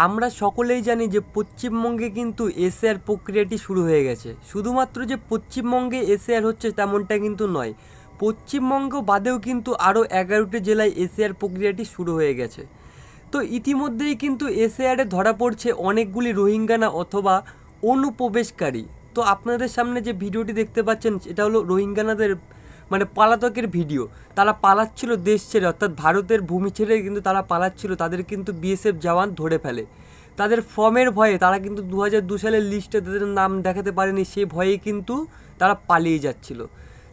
আমরা সকলেই জানি যে পশ্চিমবঙ্গে কিন্তু এসএআর প্রক্রিয়াটি শুরু হয়ে গেছে। শুধুমাত্র যে পশ্চিমবঙ্গে এসএআর হচ্ছে তেমনটা কিন্তু নয়, পশ্চিমবঙ্গ বাদেও কিন্তু আরও 11টি জেলায় এসএআর প্রক্রিয়াটি শুরু হয়ে গেছে। তো ইতিমধ্যেই কিন্তু এসএআরে ধরা পড়ছে অনেকগুলি রোহিঙ্গানা অথবা অনুপ্রবেশকারী। তো আপনাদের সামনে যে ভিডিওটি দেখতে পাচ্ছেন এটা হলো রোহিঙ্গানাদের পালাতকের ভিডিও। তারা পালাচ্ছিল দেশ ছেড়ে, অর্থাৎ ভারতের ভূমি ছেড়ে কিন্তু তারা পালাচ্ছিল। তাদের কিন্তু বিএসএফ জওয়ান ধরে ফেলে। তাদের ফর্মের ভয়ে তারা কিন্তু 2002 সালের লিস্টে তাদের নাম দেখাতে পারেনি, সেই ভয়ে কিন্তু তারা পালিয়ে যাচ্ছিল।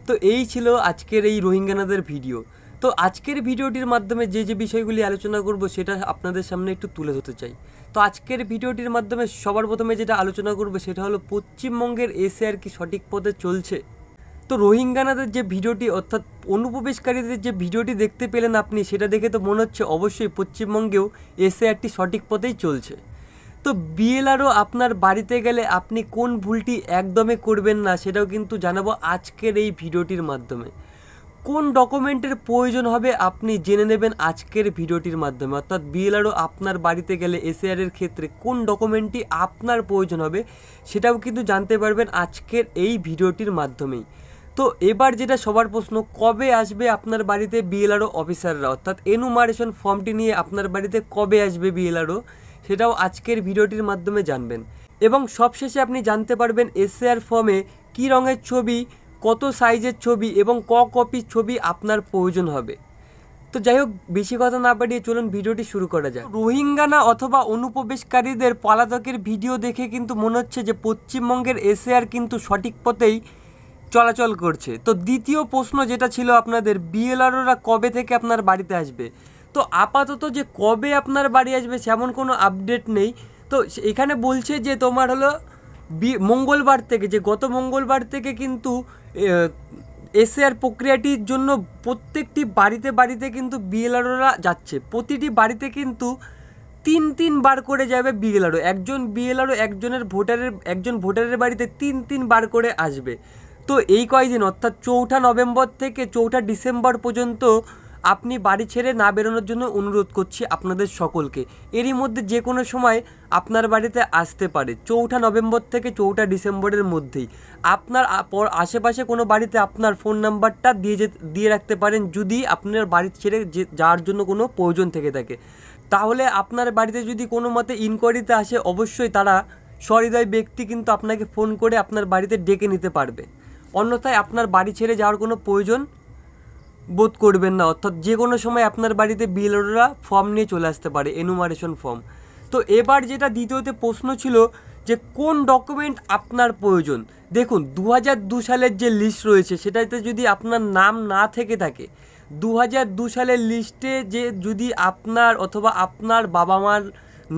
তো এই ছিল আজকের এই রোহিঙ্গানাদের ভিডিও। তো আজকের ভিডিওটির মাধ্যমে যে বিষয়গুলি আলোচনা করব সেটা আপনাদের সামনে একটু তুলে ধরতে চাই। তো আজকের ভিডিওটির মাধ্যমে সবার প্রথমে যেটা আলোচনা করব সেটা হলো পশ্চিমবঙ্গের এসএআর কি সঠিক পথে চলছে। তো রোহিঙ্গানাদের যে ভিডিওটি অর্থাৎ অনুপ্রবেশকারীদের যে ভিডিওটি দেখতে পেলেন আপনি, সেটা দেখে তো মনে হচ্ছে অবশ্যই পশ্চিমবঙ্গেও এসএআরটি সঠিক পথেই চলছে। তো বিএলআরও আপনার বাড়িতে গেলে আপনি কোন ভুলটি একদমই করবেন না সেটাও কিন্তু জানাবো আজকের এই ভিডিওটির মাধ্যমে। কোন ডকুমেন্টের প্রয়োজন হবে আপনি জেনে নেবেন আজকের ভিডিওটির মাধ্যমে, অর্থাৎ বিএলআরও আপনার বাড়িতে গেলে এসএআরের ক্ষেত্রে কোন ডকুমেন্টটি আপনার প্রয়োজন হবে সেটাও কিন্তু জানতে পারবেন আজকের এই ভিডিওটির মাধ্যমেই। তো এবার যেটা সবার প্রশ্ন, কবে আসবে আপনার বাড়িতে বিএলআরও অফিসাররা, অর্থাৎ এনুমারেশন ফর্মটি নিয়ে আপনার বাড়িতে কবে আসবে বিএলআরও, সেটাও আজকের ভিডিওটির মাধ্যমে জানবেন। এবং সবশেষে আপনি জানতে পারবেন এসএআর ফর্মে কী রঙের ছবি, কত সাইজের ছবি এবং কপির ছবি আপনার প্রয়োজন হবে। তো যাই হোক, বেশি কথা না বাড়িয়ে চলুন ভিডিওটি শুরু করা যায়। রোহিঙ্গানা অথবা অনুপ্রবেশকারীদের পলাতকের ভিডিও দেখে কিন্তু মনে হচ্ছে যে পশ্চিমবঙ্গের এসএআর কিন্তু সঠিক পথেই চলাচল করছে। তো দ্বিতীয় প্রশ্ন যেটা ছিল আপনাদের, বিএলআরওরা কবে থেকে আপনার বাড়িতে আসবে। তো আপাতত যে কবে আপনার বাড়ি আসবে সেমন কোনো আপডেট নেই। তো এখানে বলছে যে তোমার হলো মঙ্গলবার থেকে, যে গত মঙ্গলবার থেকে কিন্তু এসএআর প্রক্রিয়াটির জন্য প্রত্যেকটি বাড়িতে কিন্তু বিএলআরওরা যাচ্ছে। প্রতিটি বাড়িতে কিন্তু তিন বার করে যাবে বিএলআরও। একজন ভোটারের বাড়িতে তিন বার করে আসবে। তো এই কয়দিন অর্থাৎ 4 নভেম্বর থেকে 4 ডিসেম্বর পর্যন্ত আপনি বাড়ি ছেড়ে না বেরোনোর জন্য অনুরোধ করছি আপনাদের সকলকে। এরই মধ্যে যে কোনো সময় আপনার বাড়িতে আসতে পারে, 4 নভেম্বর থেকে 4 ডিসেম্বরের মধ্যেই। আপনার আশেপাশে কোনো বাড়িতে আপনার ফোন নাম্বারটা দিয়ে রাখতে পারেন, যদি আপনার বাড়ি ছেড়ে যাওয়ার জন্য কোনো প্রয়োজন থেকে থাকে। তাহলে আপনার বাড়িতে যদি কোনো মতে ইনকোয়ারিতে আসে, অবশ্যই তারা সহৃদয় ব্যক্তি কিন্তু আপনাকে ফোন করে আপনার বাড়িতে ডেকে নিতে পারবে। অন্যথায় আপনার বাড়ি ছেড়ে যাওয়ার কোনো প্রয়োজন বোধ করবেন না, অর্থাৎ যে কোনো সময় আপনার বাড়িতে বিএলআরওরা ফর্ম নিয়ে চলে আসতে পারে, এনুমারেশন ফর্ম। তো এবার যেটা দ্বিতীয়তে প্রশ্ন ছিল যে কোন ডকুমেন্ট আপনার প্রয়োজন। দেখুন, 2002 সালের যে লিস্ট রয়েছে সেটাতে যদি আপনার নাম না থেকে থাকে, 2002 সালের লিস্টে যে যদি আপনার অথবা আপনার বাবা মার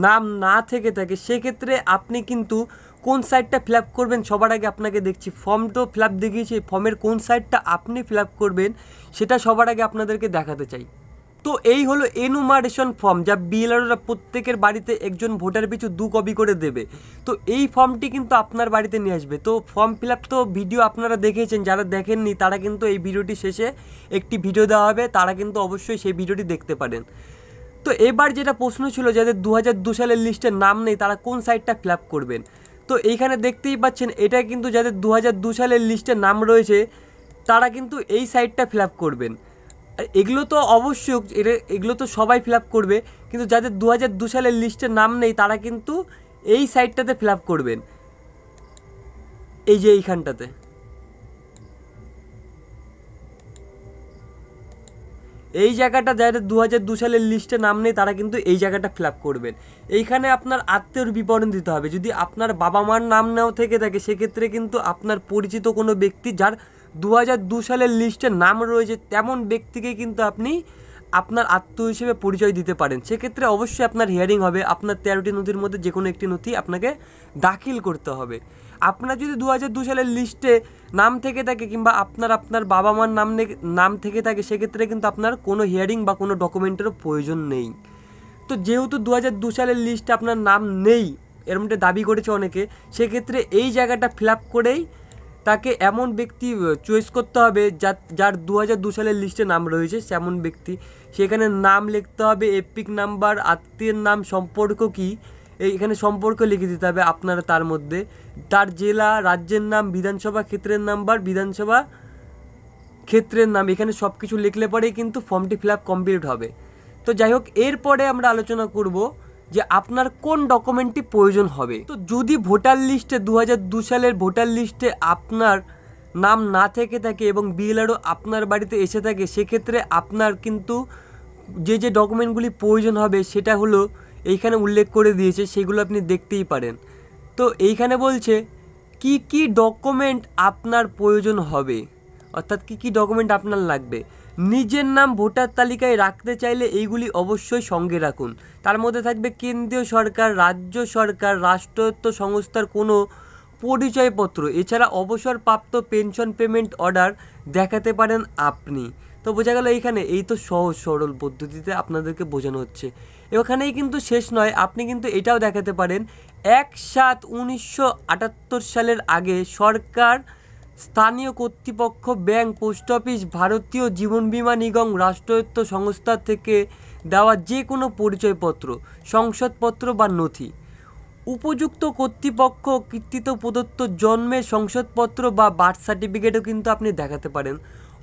নাম না থেকে থাকে, সেক্ষেত্রে আপনি কিন্তু কোন সাইডটা ফিল আপ করবেন সবার আগে আপনাকে দেখছি। ফর্ম তো ফিল আপ দেখিয়েছি, ফর্মের কোন সাইডটা আপনি ফিল আপ করবেন সেটা সবার আগে আপনাদেরকে দেখাতে চাই। তো এই হলো এনুমারেশন ফর্ম, যা বিএলআরওরা প্রত্যেকের বাড়িতে একজন ভোটার পিছু 2 কপি করে দেবে। তো এই ফর্মটি কিন্তু আপনার বাড়িতে নিয়ে আসবে। তো ফর্ম ফিল আপ তো ভিডিও আপনারা দেখেছেন, যারা দেখেননি তারা কিন্তু এই ভিডিওটি শেষে একটি ভিডিও দেওয়া হবে, তারা কিন্তু অবশ্যই সেই ভিডিওটি দেখতে পারেন। তো এবার যেটা প্রশ্ন ছিল, যাদের 2002 সালের লিস্টের নাম নেই তারা কোন সাইডটা ফিল আপ করবেন। তো এইখানে দেখতেই পাচ্ছেন, এটা কিন্তু যাদের 2002 সালের লিস্টে নাম রয়েছে তারা কিন্তু এই সাইডটা ফিল আপ করবেন। এগুলো তো অবশ্যই এগুলো তো সবাই ফিল আপ করবে, কিন্তু যাদের 2002 সালের লিস্টে নাম নেই তারা কিন্তু এই সাইডটাতে ফিল আপ করবেন, এই যে এইখানটাতে। এই জায়গাটা যাদের 2002 সালের লিস্টে নাম নেই তারা কিন্তু এই জায়গাটা ফিল আপ করবেন। এইখানে আপনার আত্মীয়র বিবরণ দিতে হবে। যদি আপনার বাবা মার নাম নাও থেকে থাকে, সেক্ষেত্রে কিন্তু আপনার পরিচিত কোনো ব্যক্তি যার 2002 সালের লিস্টে নাম রয়েছে তেমন ব্যক্তিকে কিন্তু আপনি আপনার আত্মীয় হিসেবে পরিচয় দিতে পারেন। সেক্ষেত্রে অবশ্যই আপনার হিয়ারিং হবে। আপনার 13টি নথির মধ্যে যে কোনো একটি নথি আপনাকে দাখিল করতে হবে। আপনার যদি 2002 সালের লিস্টে নাম থেকে থাকে কিংবা আপনার বাবা মার নাম থেকে থাকে, সেক্ষেত্রে কিন্তু আপনার কোনো হিয়ারিং বা কোনো ডকুমেন্টেরও প্রয়োজন নেই। তো যেহেতু 2002 সালের লিস্টে আপনার নাম নেই, এর মধ্যে দাবি করেছে অনেকে, সেক্ষেত্রে এই জায়গাটা ফিল আপ করেই তাকে এমন ব্যক্তি চয়েস করতে হবে যার 2002 সালের লিস্টে নাম রয়েছে, সেমন ব্যক্তি। সেখানে নাম লিখতে হবে, এপিক নাম্বার, আত্মীয়ের নাম, সম্পর্ক কী এখানে সম্পর্ক লিখে দিতে হবে আপনারা। তার মধ্যে তার জেলা, রাজ্যের নাম, বিধানসভা ক্ষেত্রের নাম্বার, বিধানসভা ক্ষেত্রের নাম, এখানে সব কিছু লিখলে পরেই কিন্তু ফর্মটি ফিল আপ কমপ্লিট হবে। তো যাই হোক, এরপরে আমরা আলোচনা করব যে আপনার কোন ডকুমেন্টটি প্রয়োজন হবে। তো যদি ভোটার লিস্টে 2002 সালের ভোটার লিস্টে আপনার নাম না থেকে থাকে এবং বিএলআরও আপনার বাড়িতে এসে থাকে, সেক্ষেত্রে আপনার কিন্তু যে ডকুমেন্টগুলি প্রয়োজন হবে সেটা হলো এইখানে উল্লেখ করে দিয়েছে, সেগুলো আপনি দেখতেই পারেন। তো এইখানে বলছে কি কি ডকুমেন্ট আপনার প্রয়োজন হবে, অর্থাৎ কি কি ডকুমেন্ট আপনার লাগবে। নিজের নাম ভোটার তালিকায় রাখতে চাইলে এইগুলি অবশ্যই সঙ্গে রাখুন। তার মধ্যে থাকবে কেন্দ্রীয় সরকার, রাজ্য সরকার, রাষ্ট্রায়ত্ত সংস্থার কোনো পরিচয়পত্র, এছাড়া অবসরপ্রাপ্ত পেনশন পেমেন্ট অর্ডার দেখাতে পারেন আপনি। তো বোঝা গেল এইখানে, এই তো সহজ সরল পদ্ধতিতে আপনাদেরকে বোঝানো হচ্ছে। এখানেই কিন্তু শেষ নয়, আপনি কিন্তু এটাও দেখাতে পারেন 1/7/1978 সালের আগে সরকার, স্থানীয় কর্তৃপক্ষ, ব্যাংক, পোস্ট অফিস, ভারতীয় জীবন বীমা নিগম, রাষ্ট্রায়ত্ত সংস্থা থেকে দেওয়া যে কোনো পরিচয়পত্র, শংসাপত্র বা নথি, উপযুক্ত কর্তৃপক্ষ কর্তৃক প্রদত্ত জন্মের শংসাপত্র বা বার্থ সার্টিফিকেটও কিন্তু আপনি দেখাতে পারেন।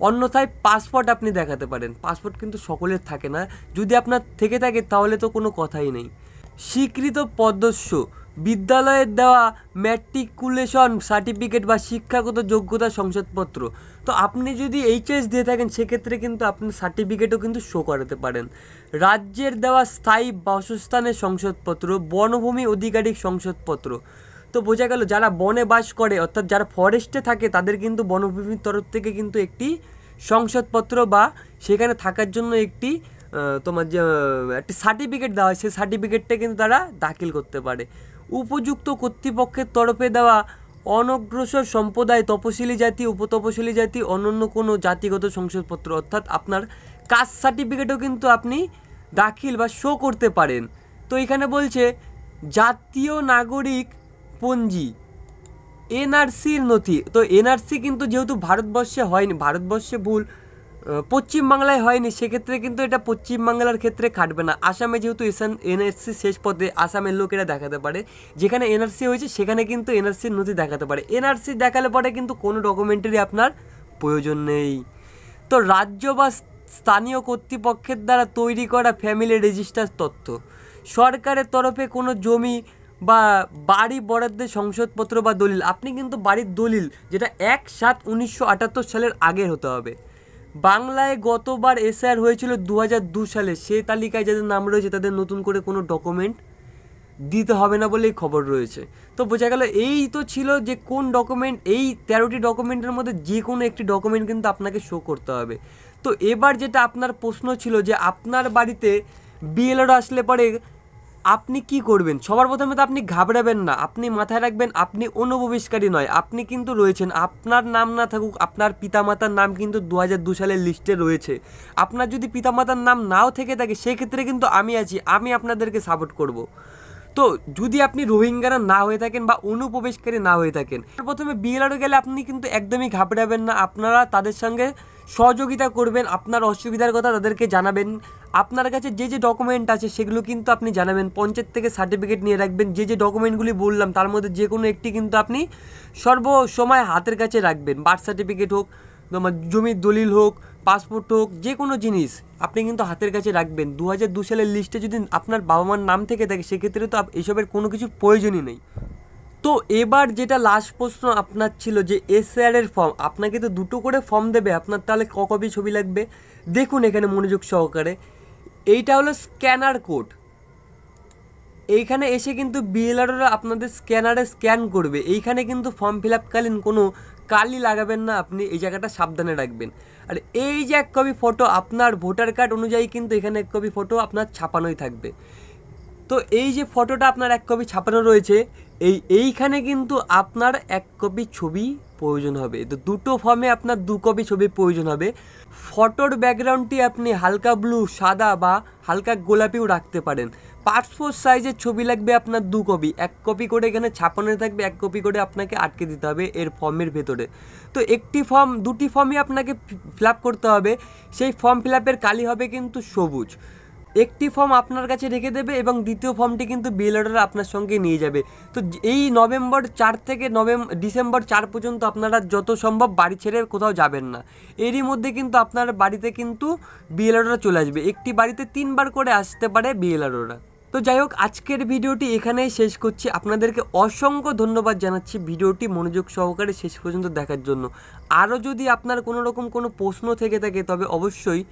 অন্যথায় পাসপোর্ট আপনি দেখাতে পারেন। পাসপোর্ট কিন্তু সকলের থাকে না, যদি আপনার থেকে থাকে তাহলে তো কোনো কথাই নেই। স্বীকৃত সদস্য বিদ্যালয়ের দেওয়া ম্যাট্রিকুলেশন সার্টিফিকেট বা শিক্ষাগত যোগ্যতা শংসাপত্র। তো আপনি যদি এইচএস দিয়ে থাকেন সেক্ষেত্রে কিন্তু আপনি সার্টিফিকেটও কিন্তু শো করাতে পারেন। রাজ্যের দেওয়া স্থায়ী বাসস্থানের শংসাপত্র, বনভূমি অধিকারিক শংসাপত্র। তো বোঝা গেল যারা বনে বাস করে, অর্থাৎ যারা ফরেস্টে থাকে, তাদের কিন্তু বনভূমির তরফ থেকে কিন্তু একটি শংসাপত্র বা সেখানে থাকার জন্য একটি তোমার যে একটি সার্টিফিকেট দেওয়া হয়, সেই সার্টিফিকেটটা কিন্তু তারা দাখিল করতে পারে। উপযুক্ত কর্তৃপক্ষের তরফে দেওয়া অনগ্রসর সম্প্রদায়, তপশিলি জাতি, উপতপশিলি জাতি, অন্যান্য কোনো জাতিগত শংসাপত্র, অর্থাৎ আপনার কাস্ট সার্টিফিকেটও কিন্তু আপনি দাখিল বা শো করতে পারেন। তো এখানে বলছে জাতীয় নাগরিক পঞ্জি, এনআরসির নথি। তো এনআরসি কিন্তু যেহেতু ভারতবর্ষে হয়নি, ভারতবর্ষে ভুল, পশ্চিমবাংলায় হয়নি, সেক্ষেত্রে কিন্তু এটা পশ্চিমবাংলার ক্ষেত্রে খাটবে না। আসামে যেহেতু এনআরসি শেষ পথে, আসামের লোকেরা দেখাতে পারে, যেখানে এনআরসি হয়েছে সেখানে কিন্তু এনআরসির নথি দেখাতে পারে। এনআরসি দেখালে পরে কিন্তু কোনো ডকুমেন্টারি আপনার প্রয়োজন নেই। তো রাজ্য বা স্থানীয় কর্তৃপক্ষের দ্বারা তৈরি করা ফ্যামিলি রেজিস্টার তথ্য, সরকারের তরফে কোনো জমি বা বাড়ি বরাদ্দের শংসাপত্র বা দলিল। আপনি কিন্তু বাড়ির দলিল, যেটা 1/7/1978 সালের আগের হতে হবে। বাংলায় গতবার এসআর হয়েছিল 2002 সালে, সেই তালিকায় যাদের নাম রয়েছে তাদের নতুন করে কোনো ডকুমেন্ট দিতে হবে না বলেই খবর রয়েছে। তো বোঝা গেল এই তো ছিল যে কোন ডকুমেন্ট, এই 13টি ডকুমেন্টের মধ্যে যে কোনো একটি ডকুমেন্ট কিন্তু আপনাকে শো করতে হবে। তো এবার যেটা আপনার প্রশ্ন ছিল যে আপনার বাড়িতে বিএলআর আসলে পরে আপনি কি করবেন। সবার প্রথমে তো আপনি ঘাবড়াবেন না, আপনি মাথায় রাখবেন আপনি অনুপ্রবেশকারী নয়, আপনি কিন্তু রয়েছেন। আপনার নাম না থাকুক, আপনার পিতামাতার নাম কিন্তু 2002 সালের লিস্টে রয়েছে। আপনার যদি পিতামাতার নাম নাও থেকে থাকে সেক্ষেত্রে কিন্তু আমি আছি, আমি আপনাদেরকে সাপোর্ট করব। তো যদি আপনি রোহিঙ্গারা না হয়ে থাকেন বা অনুপ্রবেশকারী না হয়ে থাকেন, প্রথমে বিএলআরও গেলে আপনি কিন্তু একদমই ঘাবড়াবেন না, আপনারা তাদের সঙ্গে সহযোগিতা করবেন, আপনার অসুবিধার কথা তাদেরকে জানাবেন। আপনার কাছে যে ডকুমেন্ট আছে সেগুলো কিন্তু আপনি জানাবেন, পঞ্চায়েত থেকে সার্টিফিকেট নিয়ে রাখবেন। যে ডকুমেন্টগুলি বললাম তার মধ্যে যে কোনো একটি কিন্তু আপনি সর্বসময় হাতের কাছে রাখবেন। বার্থ সার্টিফিকেট হোক, তোমার জমির দলিল হোক, পাসপোর্ট হোক, যে কোনো জিনিস আপনি কিন্তু হাতের কাছে রাখবেন। 2002 সালের লিস্টে যদি আপনার বাবা মার নাম থেকে থাকে সেক্ষেত্রে তো এসবের কোনো কিছু প্রয়োজনই নেই। তো এবার যেটা লাস্ট প্রশ্ন আপনার ছিল যে এসআরের ফর্ম, আপনাকে তো দুটো করে ফর্ম দেবে, আপনার তাহলে কপি ছবি লাগবে। দেখুন এখানে মনোযোগ সহকারে, এইটা হলো স্ক্যানার কোড। এইখানে এসে কিন্তু বিএলআররা আপনাদের স্ক্যানারে স্ক্যান করবে। এইখানে কিন্তু ফর্ম ফিল আপকালীন কোনো কালি লাগাবেন না, আপনি এই জায়গাটা সাবধানে রাখবেন। আর এই যে এক কপি ফটো আপনার ভোটার কার্ড অনুযায়ী কিন্তু এখানে এক কপি ফটো আপনার ছাপানোই থাকবে। তো এই যে ফটোটা আপনার এক কপি ছাপানো রয়েছে, এইখানে কিন্তু আপনার এক কপি ছবি প্রয়োজন হবে। তো দুটো ফর্মে আপনার 2 কপি ছবি প্রয়োজন হবে। ফটোর ব্যাকগ্রাউন্ডটি আপনি হালকা ব্লু, সাদা বা হালকা গোলাপিও রাখতে পারেন। পাসপোর্ট সাইজের ছবি লাগবে আপনার 2 কপি, 1 কপি করে এখানে ছাপানো থাকবে, 1 কপি করে আপনাকে আটকে দিতে হবে এর ফর্মের ভেতরে। তো একটি ফর্ম, 2টি ফর্মই আপনাকে ফিল আপ করতে হবে। সেই ফর্ম ফিল আপের কালি হবে কিন্তু সবুজ। একটি ফর্ম আপনার কাছে রেখে দেবে এবং দ্বিতীয় ফর্মটি কিন্তু বিএলআররা আপনার সঙ্গে নিয়ে যাবে। তো এই নভেম্বর 4 থেকে ডিসেম্বর 4 পর্যন্ত আপনারা যত সম্ভব বাড়ি ছেড়ে কোথাও যাবেন না। এরই মধ্যে কিন্তু আপনার বাড়িতে কিন্তু বিএলআররা চলে আসবে। একটি বাড়িতে 3 বার করে আসতে পারে বিএলআররা। তো যাই হোক, আজকের ভিডিওটি এখানেই শেষ করছি। আপনাদেরকে অসংখ্য ধন্যবাদ জানাচ্ছি ভিডিওটি মনোযোগ সহকারে শেষ পর্যন্ত দেখার জন্য। আরও যদি আপনার কোনো রকম কোনো প্রশ্ন থেকে থাকে তবে অবশ্যই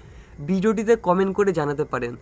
ভিডিওটিতে কমেন্ট করে জানাতে পারেন।